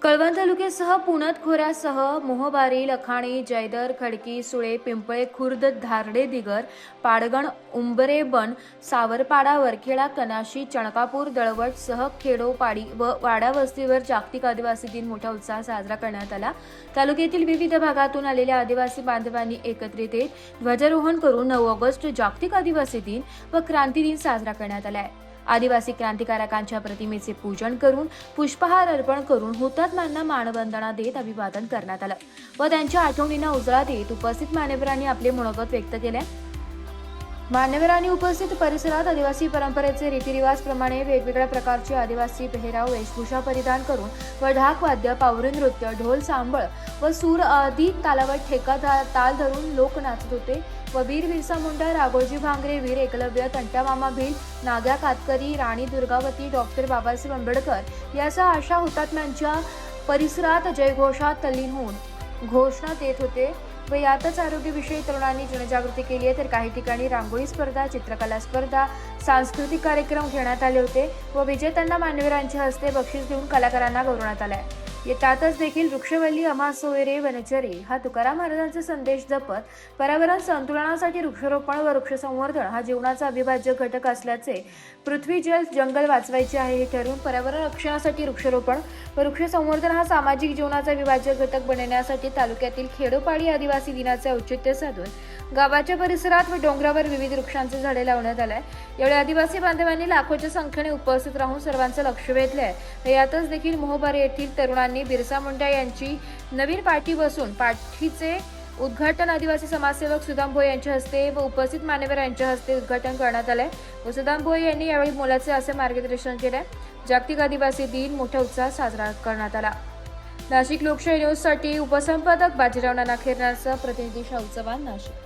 कळवण तालुक्यासह पुणत खोऱ्यासह मोहबारी, लखाणी, जयदर, खडकी, सुळे, पिंपळे खुर्द, धारडे, दिगर, पाडगण, उंबरे, बन, सावरपाडा, वरखेडा, कनाशी, चणकापूर, दळवट सह खेडोपाडी व वाडा वस्तीवर जागतिक आदिवासी दिन मोठ्या उत्साहात साजरा करण्यात आला। तालुक्यातील विविध भागातून आलेल्या आदिवासी बांधवांनी एकत्रित येत ध्वजारोहण करून 9 ऑगस्ट जागतिक आदिवासी दिन व क्रांती दिन साजरा करण्यात आला आहे। आदिवासी क्रांतिकारकांच्या प्रतिमेचे पूजन करून पुष्पहार अर्पण करून हुतात्म्यांना मानवंदना देत अभिवादन करण्यात आलं व त्यांच्या आठवणींना उजाळा देत उपस्थित मान्यवरांनी आपले मनोगत व्यक्त केले। मान्यवरांनी उपस्थित परिसरात आदिवासी परंपरेचे रीतिरिवाज प्रमाणे वेगवेगळ्या प्रकारचे आदिवासी पेहराव वेशभूषा परिधान करून व ढाक वाद्य, पावरी नृत्य, ढोल सांबळ व सूर आदी तालावर ठेका ताल धरून लोक नाचत होते व वीर बिरसा मुंडा, राघोजी भांगरे, वीर एकलव्य, तंटामामा भील, नाग्या कातकरी, राणी दुर्गावती, डॉक्टर बाबासाहेब आंबेडकर यासह अशा हुतात्म्यांच्या परिसरात जयघोषात तल्लीन होऊन घोषणा देत होते व यातच आरोग्यविषयी तरुणांनी जनजागृती केली आहे। तर काही ठिकाणी रांगोळी स्पर्धा, चित्रकला स्पर्धा, सांस्कृतिक कार्यक्रम घेण्यात आले होते व विजेत्यांना मान्यवरांच्या हस्ते बक्षीस देऊन कलाकारांना गौरवण्यात आले। त्यातच देखील वृक्षवल्ली अम्हा सोयरे वनचरे हा तुकाराम महाराजांचा संदेश जपत पर्यावरण संतुलनासाठी वृक्षारोपण व वृक्षसंवर्धन हा जीवनाचा अविभाज्य घटक असल्याचे, पृथ्वी जल जंगल वाचवायचे आहे हे ठरवून पर्यावरण रक्षणासाठी वृक्षारोपण व वृक्षसंवर्धन हा सामाजिक जीवनाचा अविभाज्य घटक बनवण्यासाठी तालुक्यातील खेडोपाडी आदिवासी दिनाचे औचित्य साधून गावाच्या परिसरात व डोंगरावर विविध वृक्षांचे झाडे लावण्यात आले। यावेळी आदिवासी बांधवांनी लाखोच्या संख्येने उपस्थित राहून सर्वांचं लक्ष वेधले आहे। यातच देखील मोहबारी येथील तरुणांनी बिरसा मुंडा यांची नवीन पाठी बसून पाठीचे उद्घाटन आदिवासी समाजसेवक सुदाम भोये यांच्या हस्ते व उपस्थित मान्यवर यांच्या हस्ते उद्घाटन करण्यात आले व सुदाम भोये यांनी यावेळी मोलाचे असे मार्गदर्शन केले। जागतिक आदिवासी दिन मोठ्या उत्साहात साजरा करण्यात आला। नाशिक लोकशाही न्यूज साठी उपसंपादक बाजीराव नाना खेरनारसह प्रतिनिधी शाहू चव्हाण, नाशिक।